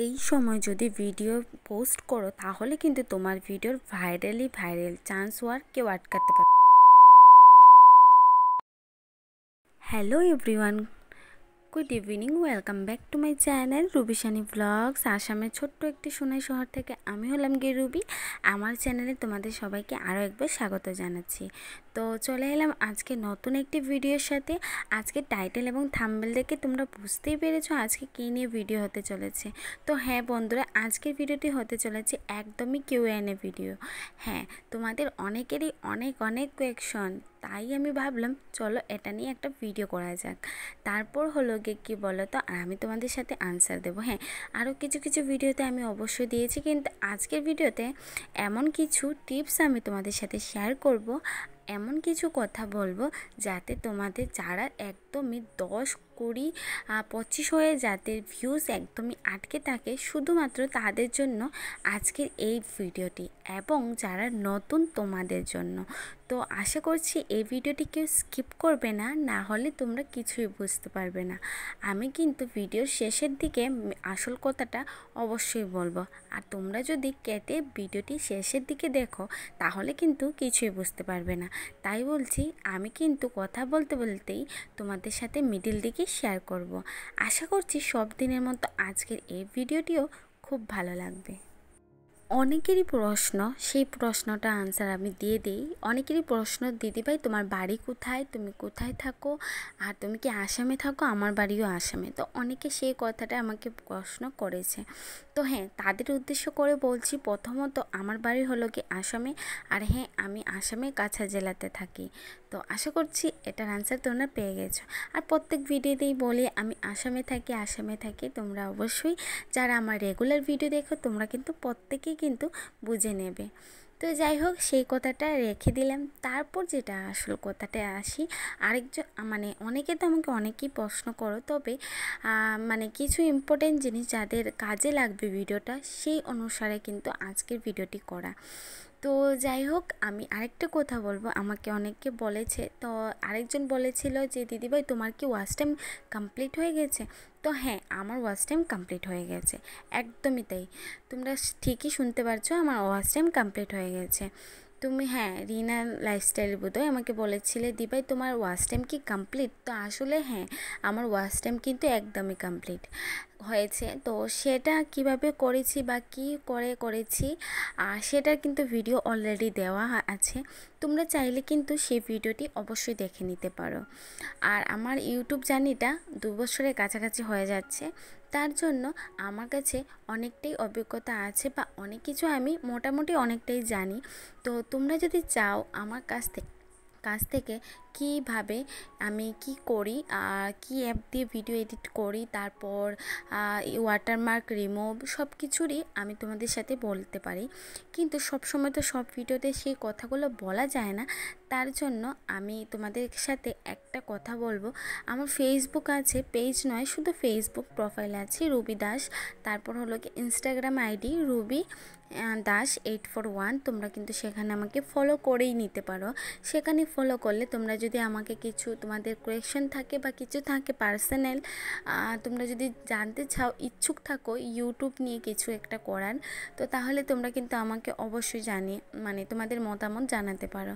এই সময় যদি ভিডিও পোস্ট করো তাহলে কিন্তু তোমার ভিডিওর ভাইরাল চান্স হওয়ার কেউ আটকাতে পারে। Hello everyone, good evening, welcome back to my channel Rubishani vlogs. আসামের ছোট্ট একটি সোনাই শহর থেকে আমি হলাম গিয়ে রুবি। আমার চ্যানেলে তোমাদের সবাইকে আরও একবার স্বাগত জানাচ্ছি। তো চলে এলাম আজকে নতুন একটি ভিডিওর সাথে। আজকে টাইটেল এবং থাম্বনেল দেখে তোমরা বুঝতেই পেরেছো আজকে কী নিয়ে ভিডিও হতে চলেছে। তো হ্যাঁ বন্ধুরা, আজকের ভিডিওটি হতে চলেছে একদমই কিউএনএ ভিডিও। হ্যাঁ, তোমাদের অনেকেরই অনেক কোয়েকশন, তাই আমি ভাবলাম চলো এটা নিয়ে একটা ভিডিও করা যাক। তারপর হলো গিয়ে কী বলো তো, আর আমি তোমাদের সাথে আনসার দেবো। হ্যাঁ, আরও কিছু ভিডিওতে আমি অবশ্যই দিয়েছি, কিন্তু আজকের ভিডিওতে এমন কিছু টিপস আমি তোমাদের সাথে শেয়ার করব, এমন কিছু কথা বলবো যাতে তোমাদের যারা একদমই 10, 20, 25 হয়ে যাদের ভিউজ একদমই আটকে থাকে, শুধুমাত্র তাদের জন্য আজকের এই ভিডিওটি, এবং যারা নতুন তোমাদের জন্য। তো আশা করছি এই ভিডিওটি কেউ স্কিপ করবে না, না হলে তোমরা কিছুই বুঝতে পারবে না। আমি কিন্তু ভিডিওর শেষের দিকে আসল কথাটা অবশ্যই বলবো, আর তোমরা যদি কেটে ভিডিওটি শেষের দিকে দেখো তাহলে কিন্তু কিছুই বুঝতে পারবে না। তাই বলছি, আমি কিন্তু কথা বলতে বলতেই তোমাদের সাথে মিডিল দিকে শেয়ার করব। আশা করছি সব দিনের মতো আজকের এই ভিডিওটিও খুব ভালো লাগবে। অনেকেরই প্রশ্ন, সেই প্রশ্নটা আনসার আমি দিয়ে দিই। অনেকেরই প্রশ্ন, দিদিভাই তোমার বাড়ি কোথায়, তুমি কোথায় থাকো, আর তুমি কি আসামে থাকো? আমার বাড়িও আসামে। তো অনেকে সেই কথাটা আমাকে প্রশ্ন করেছে। তো হ্যাঁ, তাদের উদ্দেশ্য করে বলছি, প্রথমত আমার বাড়ি হলো কি আসামে, আর হ্যাঁ, আমি আসামে কাছাড় জেলাতে থাকি। তো আশা করছি এটার আনসার তোমরা পেয়ে গেছো। আর প্রত্যেক ভিডিওতেই বলি আমি আসামে থাকি। তোমরা অবশ্যই যারা আমার রেগুলার ভিডিও দেখো তোমরা কিন্তু প্রত্যেকেই কিন্তু বুঝে নেবে। তো যাই হোক, সেই কথাটা রেখে দিলাম। তারপর যেটা আসল কথাতে আসি, আরেকজন মানে অনেকে তো আমাকে অনেকেই প্রশ্ন করো, তবে কিছু ইম্পর্টেন্ট জিনিস যাদের কাজে লাগবে ভিডিওটা, সেই অনুসারে কিন্তু আজকের ভিডিওটি করা। তো যাই হোক, আমি আরেকটা কথা বলবো, আমাকে অনেকে বলেছে, তো আরেকজন বলেছিল যে দিদিভাই তোমার কি ওয়াচ টাইম কমপ্লিট হয়ে গেছে? তো হ্যাঁ, আমার ওয়াচ টাইম কমপ্লিট হয়ে গেছে, একদমই তাই। তোমরা ঠিকই শুনতে পারছো, আমার ওয়াচ টাইম কমপ্লিট হয়ে গেছে। তুমি হ্যাঁ, রিনা লাইফস্টাইল বোধহয় আমাকে বলেছিলে দিভাই তোমার ওয়াচ টাইম কি কমপ্লিট? তো আসলে হ্যাঁ, আমার ওয়াচ টাইম কিন্তু একদমই কমপ্লিট হয়েছে। তো সেটা কিভাবে করেছি বা কি করে করেছি সেটার কিন্তু ভিডিও অলরেডি দেওয়া আছে। তোমরা চাইলে কিন্তু সেই ভিডিওটি অবশ্যই দেখে নিতে পারো। আর আমার ইউটিউব জার্নিটা 2 বছরের কাছাকাছি হয়ে যাচ্ছে, তার জন্য আমার কাছে অনেকটাই অভিজ্ঞতা আছে, বা অনেক কিছু আমি মোটামুটি অনেকটাই জানি। তো তোমরা যদি চাও আমার কাছ থেকে কিভাবে আমি কি করি, কি অ্যাপ দিয়ে ভিডিও এডিট করি, তারপর ওয়াটারমার্ক রিমুভ, সব কিছুরই আমি তোমাদের সাথে বলতে পারি। কিন্তু সবসময় তো সব ভিডিওতে সেই কথাগুলো বলা যায় না। তার জন্য আমি তোমাদের সাথে একটা কথা বলবো, আমার ফেসবুক আছে, পেজ নয়, শুধু ফেসবুক প্রোফাইল আছে রুবি দাস। তারপর হলো কি ইনস্টাগ্রাম আইডি রুবি দাস 841। তোমরা কিন্তু সেখানে আমাকে ফলো করেই নিতে পারো। সেখানে ফলো করলে তোমরা যদি আমাকে কিছু তোমাদের কোয়েশ্চেন থাকে বা কিছু থাকে পার্সোনাল, তোমরা যদি জানতে চাও, ইচ্ছুক থাকো ইউটিউব নিয়ে কিছু একটা করার, তো তাহলে তোমরা কিন্তু আমাকে অবশ্যই তোমাদের মতামত জানাতে পারো।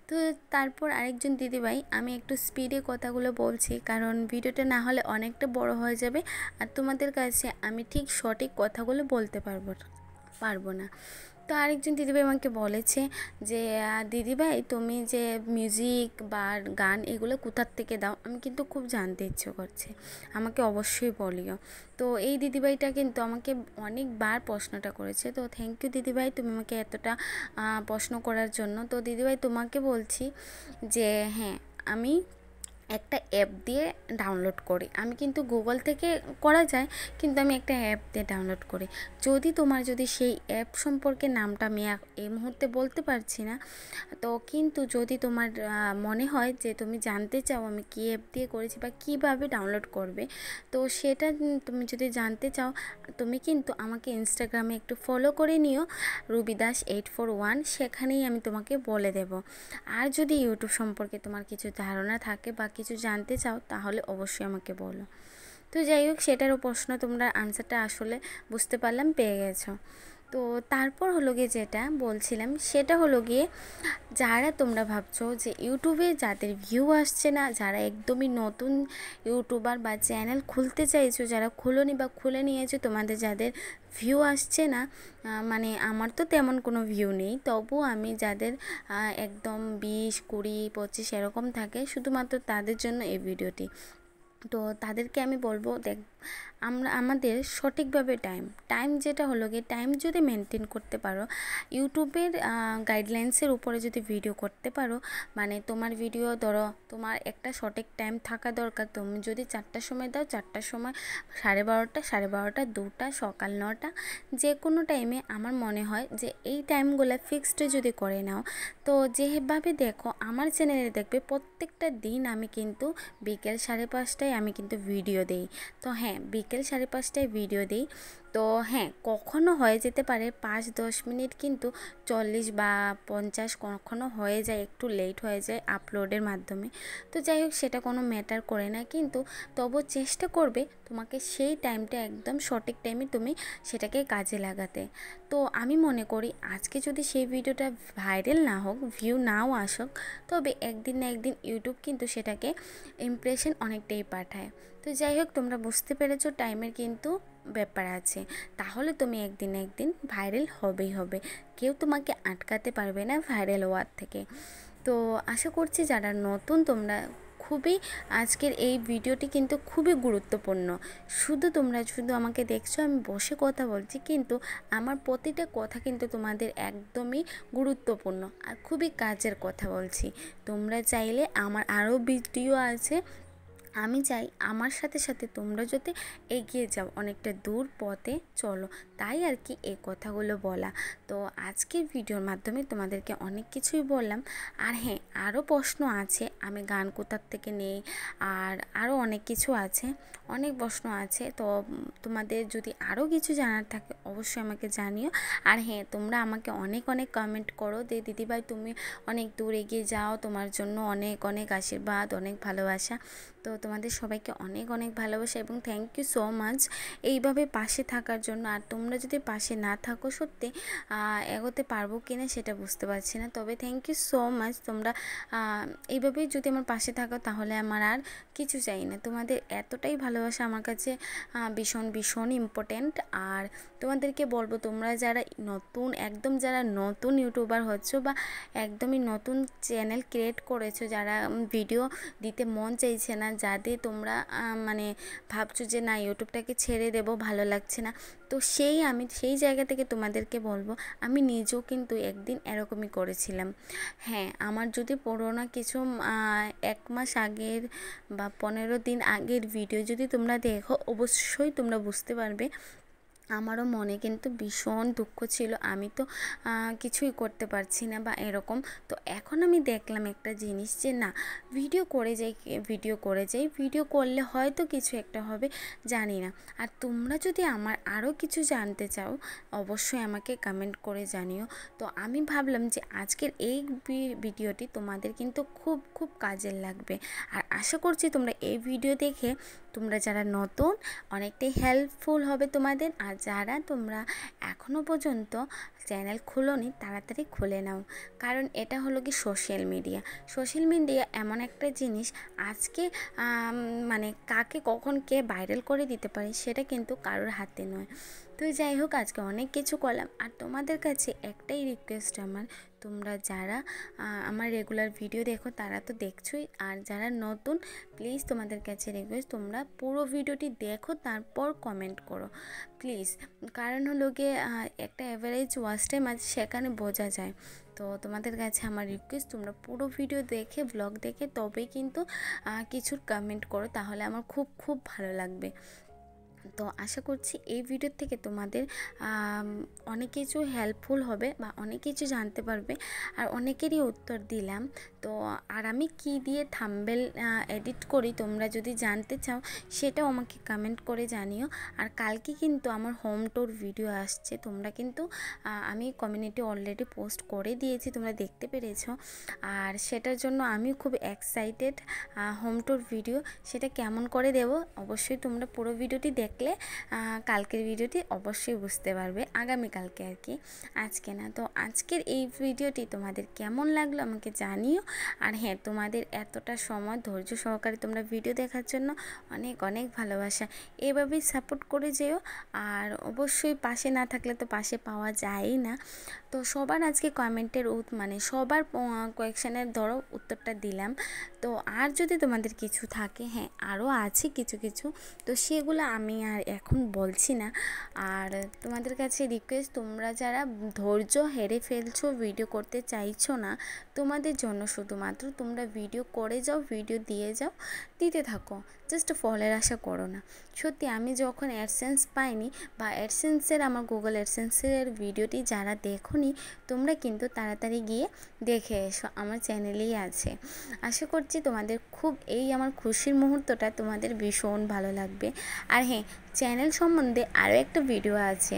তো তারপর আরেকজন দিদিভাই, আমি একটু স্পিডে কথাগুলো বলছি, কারণ ভিডিওটা না হলে অনেকটা বড় হয়ে যাবে, আর তোমাদের কাছে আমি ঠিক সঠিক কথাগুলো বলতে পারবো না। তো আরেকজন দিদিভাই আমাকে বলেছে যে দিদিভাই তুমি যে মিউজিক বা গান এগুলো কোথার থেকে দাও? আমি কিন্তু খুব জানতে ইচ্ছে করছে, আমাকে অবশ্যই বলিও। তো এই দিদিভাইটা কিন্তু আমাকে অনেকবার প্রশ্নটা করেছে। তো থ্যাংক ইউ দিদিভাই, তুমি আমাকে এতটা প্রশ্ন করার জন্য। তো দিদিভাই তোমাকে বলছি যে হ্যাঁ, আমি একটা অ্যাপ দিয়ে ডাউনলোড করি। আমি কিন্তু গুগল থেকে করা যায়, কিন্তু আমি একটা অ্যাপ দিয়ে ডাউনলোড করি। যদি সেই অ্যাপ সম্পর্কে নামটা আমি এই মুহূর্তে বলতে পারছি না, তো কিন্তু যদি তোমার মনে হয় যে তুমি জানতে চাও আমি কী অ্যাপ দিয়ে করেছি বা কীভাবে ডাউনলোড করবে, তো সেটা তুমি যদি জানতে চাও, তুমি কিন্তু আমাকে ইনস্টাগ্রামে একটু ফলো করে নিও, রুবিদাস 841, সেখানেই আমি তোমাকে বলে দেব। আর যদি ইউটিউব সম্পর্কে তোমার কিছু ধারণা থাকে বা কিছু জানতে চাও, তাহলে অবশ্যই আমাকে বলো। তো যাই হোক, সেটারও প্রশ্ন তোমরা আনসারটা আসলে বুঝতে পারলাম, পেয়ে গেছো। তো তারপর হলো গিয়ে যেটা বলছিলাম সেটা হলো গিয়ে, যারা তোমরা ভাবছো যে ইউটিউবে যাদের ভিউ আসছে না, যারা একদমই নতুন ইউটিউবার বা চ্যানেল খুলতে চাইছো, যারা খুলোনি বা খুলে নিয়েছো, তোমাদের যাদের ভিউ আসছে না, মানে আমার তো তেমন কোনো ভিউ নেই, তবু আমি যাদের একদম 20, 20, 25 এরকম থাকে, শুধুমাত্র তাদের জন্য এই ভিডিওটি। তো তাদেরকে আমি বলবো, দেখ, আমাদের সঠিকভাবে টাইম যেটা হলো গিয়ে, টাইম যদি মেনটেন করতে পারো, ইউটিউবের গাইডলাইন্সের উপরে যদি ভিডিও করতে পারো, মানে তোমার ভিডিও ধরো তোমার একটা সঠিক টাইম থাকা দরকার। তুমি যদি 4টার সময় দাও, 4টার সময়, 12:30, 12:30, 2টা, সকাল 9টা, যে কোনো টাইমে আমার মনে হয় যে এই টাইমগুলো ফিক্সড যদি করে নাও, তো যেভাবে দেখো আমার চ্যানেলে দেখবে প্রত্যেকটা দিন আমি কিন্তু বিকেল 5:30টায় আমি কিন্তু ভিডিও দেই। তো হ্যাঁ, বিকেল 5:30টায় ভিডিও দিই। তো হ্যাঁ, কখনো হয়ে যেতে পারে 5-10 মিনিট, কিন্তু 40 বা 50 কখনো হয়ে যায়, একটু লেট হয়ে যায় আপলোডের মাধ্যমে। তো যাই হোক, সেটা কোনো ম্যাটার করে না, কিন্তু তবু চেষ্টা করবে তোমাকে সেই টাইমটা একদম সঠিক টাইমে তুমি সেটাকে কাজে লাগাতে। তো আমি মনে করি আজকে যদি সেই ভিডিওটা ভাইরাল না হোক, ভিউ নাও আসুক, তবে একদিন না একদিন ইউটিউব কিন্তু সেটাকে ইমপ্রেশন অনেকটাই পাঠায়। তো যাই হোক, তোমরা বুঝতে পেরেছো টাইমের কিন্তু ব্যাপার আছে, তাহলে তুমি একদিন না একদিন ভাইরাল হবেই হবে, কেউ তোমাকে আটকাতে পারবে না ভাইরাল হওয়ার থেকে। তো আশা করছি যারা নতুন, তোমরা খুবই, আজকের এই ভিডিওটি কিন্তু খুবই গুরুত্বপূর্ণ। তোমরা শুধু আমাকে দেখছো, আমি বসে কথা বলছি, কিন্তু আমার প্রতিটা কথা কিন্তু তোমাদের একদমই গুরুত্বপূর্ণ আর খুবই কাজের কথা বলছি। তোমরা চাইলে, আমার আরও ভিডিও আছে, আমি চাই আমার সাথে সাথে তোমরা যাতে এগিয়ে যাও, অনেকটা দূর পথে চলো, তাই আর কি এই কথাগুলো বলা। তো আজকের ভিডিওর মাধ্যমে তোমাদেরকে অনেক কিছুই বললাম। আর হ্যাঁ, আরও প্রশ্ন আছে, আমি গান কোথার থেকে নেই, আর আরও অনেক কিছু আছে, অনেক প্রশ্ন আছে। তো তোমাদের যদি আরও কিছু জানার থাকে অবশ্যই আমাকে জানিও। আর হ্যাঁ, তোমরা আমাকে অনেক অনেক কমেন্ট করো যে দিদিভাই তুমি অনেক দূর এগিয়ে যাও, তোমার জন্য অনেক অনেক আশীর্বাদ, অনেক ভালোবাসা। তো তোমাদের সবাইকে অনেক অনেক ভালোবাসা এবং থ্যাংক ইউ সো মাচ এইভাবে পাশে থাকার জন্য। আর তোমরা যদি পাশে না থাকো, সত্যি এগোতে পারবো কি না সেটা বুঝতে পারছি না, তবে থ্যাংক ইউ সো মাচ। তোমরা এইভাবেই যদি আমার পাশে থাকো, তাহলে আমার আর কিছু চাই না। তোমাদের এতটাই ভালোবাসা আমার কাছে ভীষণ ভীষণ ইম্পর্ট্যান্ট। আর তোমাদেরকে বলবো, তোমরা যারা নতুন, একদম যারা নতুন ইউটিউবার হচ্ছ বা একদমই নতুন চ্যানেল ক্রিয়েট করেছো, যারা ভিডিও দিতে মন চাইছে না, যাদের তোমরা মানে ভাবছো যে না ইউটিউবটাকে ছেড়ে দেব, ভালো লাগছে না, তো আমি সেই জায়গা থেকে তোমাদেরকে বলবো, আমি নিজেও কিন্তু একদিন এরকমই করেছিলাম। হ্যাঁ, আমার যদি পুরোনো কিছু 1 মাস আগের বা 15 দিন আগের ভিডিও যদি তোমরা দেখো, অবশ্যই তোমরা বুঝতে পারবে আমারও মনে কিন্তু ভীষণ দুঃখ ছিল, আমি তো কিছুই করতে পারছি না বা এরকম। তো এখন আমি দেখলাম একটা জিনিস, যে না, ভিডিও করে যাই, ভিডিও করলে হয়তো কিছু একটা হবে, জানি না। আর তোমরা যদি আমার আরও কিছু জানতে চাও, অবশ্যই আমাকে কমেন্ট করে জানিও। তো আমি ভাবলাম যে আজকের এই ভিডিওটি তোমাদের কিন্তু খুব খুব কাজের লাগবে। আর আশা করছি তোমরা এই ভিডিও দেখে, তোমরা যারা নতুন, অনেকটাই হেল্পফুল হবে তোমাদের। আর যারা তোমরা এখনও পর্যন্ত চ্যানেল খোলোনি, তাড়াতাড়ি খুলে নাও, কারণ এটা হলো কি সোশ্যাল মিডিয়া এমন একটা জিনিস, আজকে মানে কাকে কখন কে ভাইরাল করে দিতে পারে সেটা কিন্তু কারোর হাতে নয়। তো যাই হোক, আজকে অনেক কিছু করলাম। আর তোমাদের কাছে একটাই রিকোয়েস্ট আমার, তোমরা যারা আমার রেগুলার ভিডিও দেখো তারা তো দেখছোই, আর যারা নতুন, প্লিজ তোমাদের কাছে রিকোয়েস্ট, তোমরা পুরো ভিডিওটি দেখো, তারপর কমেন্ট করো প্লিজ। কারণ হলো গিয়ে একটা অ্যাভারেজ ওয়াচ টাইম আছে, সেখানে বোঝা যায়। তো তোমাদের কাছে আমার রিকোয়েস্ট, তোমরা পুরো ভিডিও দেখে, ব্লগ দেখে তবেই কিন্তু কিছুর কমেন্ট করো, তাহলে আমার খুব খুব ভালো লাগবে। তো আশা করছি এই ভিডিও থেকে তোমাদের অনেক কিছু হেল্পফুল হবে বা অনেক কিছু জানতে পারবে। আর অনেকেরই উত্তর দিলাম। তো আর আমি কি দিয়ে থাম্বনেল এডিট করি তোমরা যদি জানতে চাও সেটাও আমাকে কমেন্ট করে জানিও। আর কালকে কিন্তু আমার হোম ট্যুর ভিডিও আসছে, তোমরা কিন্তু আমি কমিউনিটি অলরেডি পোস্ট করে দিয়েছি, তোমরা দেখতে পেরেছো। আর সেটার জন্য আমি খুব এক্সাইটেড। হোম ট্যুর ভিডিও সেটা কেমন করে দেব অবশ্যই তোমরা পুরো ভিডিওটি দেখলে কালকের ভিডিওটি অবশ্যই বুঝতে পারবে, আগামীকালকে আর কি, আজকে না। তো আজকের এই ভিডিওটি তোমাদের কেমন লাগলো আমাকে জানিও। আর হ্যাঁ, তোমাদের এতটা সময় ধৈর্য সহকারে তোমরা ভিডিও দেখার জন্য অনেক অনেক ভালোবাসা। এভাবেই সাপোর্ট করে যেও। আর অবশ্যই পাশে না থাকলে তো পাশে পাওয়া যায়ই না। তো সবার আজকে কমেন্টের মানে সবার কোয়েকশনের ধরো উত্তরটা দিলাম। তো আর যদি তোমাদের কিছু থাকে, হ্যাঁ আরও আছে কিছু কিছু, তো সেগুলো আমি আর এখন বলছি না। আর তোমাদের কাছে রিকোয়েস্ট, তোমরা যারা ধৈর্য হেরে ফেলছো, ভিডিও করতে চাইছো না, তোমাদের জন্য শুধুমাত্র তোমরা ভিডিও করে যাও, ভিডিও দিয়ে যাও, দিতে থাকো, জাস্ট ফলের আশা করো না। সত্যি আমি যখন অ্যাডসেন্স পাইনি বা অ্যাডসেন্সের আমার গুগল অ্যাডসেন্সের ভিডিওটি যারা দেখোনি, তোমরা কিন্তু তাড়াতাড়ি গিয়ে দেখে এসো, আমার চ্যানেলেই আছে। আশা করছি তোমাদের খুব এই আমার খুশির মুহূর্তটা তোমাদের ভীষণ ভালো লাগবে। আর হ্যাঁ, চ্যানেল সম্বন্ধে আরও একটা ভিডিও আছে।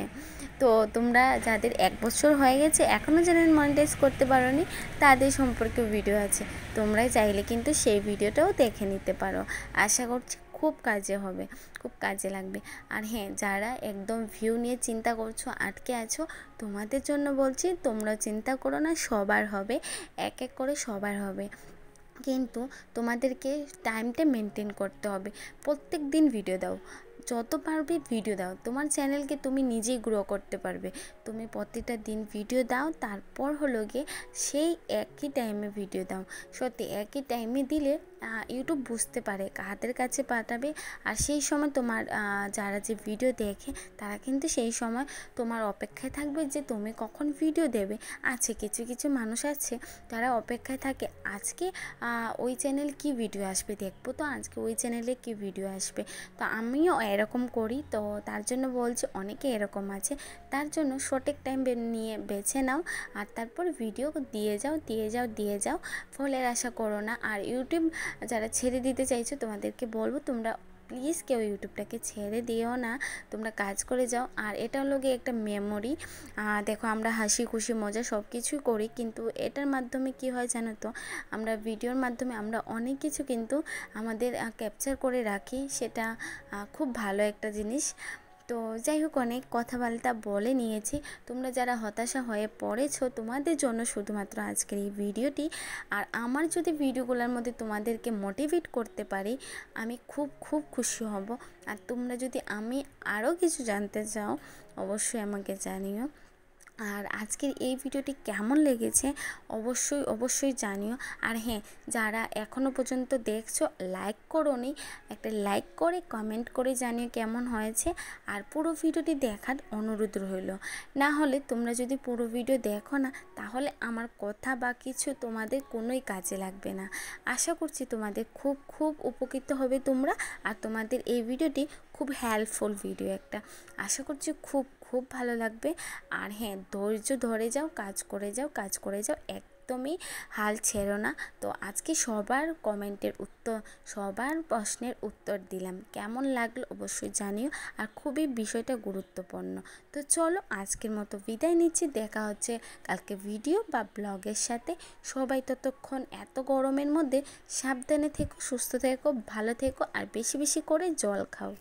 তো তোমরা যাদের 1 বছর হয়ে গেছে এখনও চ্যানেল মনিটাইজ করতে পারোনি, তাদের সম্পর্কে ভিডিও আছে, তোমরা চাইলে কিন্তু সেই ভিডিওটাও দেখে নিতে পারো। আশা করছি খুব কাজে হবে, খুব কাজে লাগবে। আর হ্যাঁ, যারা একদম ভিউ নিয়ে চিন্তা করছো, আটকে আছো, তোমাদের জন্য বলছি তোমরা চিন্তা করো না, সবার হবে, এক এক করে সবার হবে। কিন্তু তোমাদেরকে টাইমটা মেনটেন করতে হবে। প্রত্যেক দিন ভিডিও দাও, যত পারবে ভিডিও দাও, তোমার চ্যানেলকে তুমি নিজেই গ্রো করতে পারবে। তুমি প্রতিটা দিন ভিডিও দাও, তারপর হলো গিয়ে সেই একই টাইমে ভিডিও দাও। সত্যি একই টাইমে দিলে ইউটিউব বুঝতে পারে কাদের কাছে পাঠাবে। আর সেই সময় তোমার যারা যে ভিডিও দেখে তারা কিন্তু সেই সময় তোমার অপেক্ষায় থাকবে যে তুমি কখন ভিডিও দেবে। আছে কিছু কিছু মানুষ আছে তারা অপেক্ষায় থাকে, আজকে ওই চ্যানেল কি ভিডিও আসবে দেখবো, তো আজকে ওই চ্যানেলে কি ভিডিও আসবে। তো আমিও এরকম করি। তো তার জন্য বলছি, অনেকে এরকম আছে, তার জন্য সঠিক টাইম নিয়ে বেছে নাও, আর তারপর ভিডিও দিয়ে যাও দিয়ে যাও দিয়ে যাও, ফলের আশা করো না। আর ইউটিউব যারা ছেড়ে দিতে চাইছো, তোমাদেরকে বলবো তোমরা প্লিজ কেউ ইউটিউবটাকে ছেড়ে দিও না, তোমরা কাজ করে যাও। আর এটা হলো গিয়ে একটা মেমোরি। দেখো, আমরা হাসি খুশি মজা সব কিছুই করি, কিন্তু এটার মাধ্যমে কি হয় জানো তো, আমরা ভিডিওর মাধ্যমে আমরা অনেক কিছু কিন্তু আমাদের ক্যাপচার করে রাখি, সেটা খুব ভালো একটা জিনিস। তো যাই হোক, অনেক কথাবার্তা বলে নিয়েছি। তোমরা যারা হতাশা হয়ে পড়েছো, তোমাদের জন্য শুধুমাত্র আজকের এই ভিডিওটি। আর আমার যদি ভিডিওগুলোর মধ্যে তোমাদেরকে মোটিভেট করতে পারি, আমি খুব খুব খুশি হব। আর তোমরা যদি আমি আরও কিছু জানতে চাও, অবশ্যই আমাকে জানিও। আর আজকের এই ভিডিওটি কেমন লেগেছে অবশ্যই অবশ্যই জানিও। আর হ্যাঁ, যারা এখনও পর্যন্ত দেখছো লাইক করোনি, একটা লাইক করে কমেন্ট করে জানিও কেমন হয়েছে। আর পুরো ভিডিওটি দেখার অনুরোধ রইল। না হলে তোমরা যদি পুরো ভিডিও দেখো না, তাহলে আমার কথা বা কিছু তোমাদের কোনোই কাজে লাগবে না। আশা করছি তোমাদের খুব খুব উপকৃত হবে তোমরা। আর তোমাদের এই ভিডিওটি খুব হেল্পফুল ভিডিও একটা, আশা করছি খুব খুব ভালো লাগবে। আর হ্যাঁ, ধৈর্য ধরে যাও, কাজ করে যাও, কাজ করে যাও, একদমই হাল ছেড়ো না। তো আজকে সবার কমেন্টের উত্তর, সবার প্রশ্নের উত্তর দিলাম, কেমন লাগলো অবশ্যই জানিও। আর খুবই বিষয়টা গুরুত্বপূর্ণ। তো চলো আজকের মতো বিদায় নিচ্ছি, দেখা হচ্ছে কালকে ভিডিও বা ব্লগের সাথে। সবাই ততক্ষণ এত গরমের মধ্যে সাবধানে থেকো, সুস্থ থেকো, ভালো থেকো, আর বেশি বেশি করে জল খাও।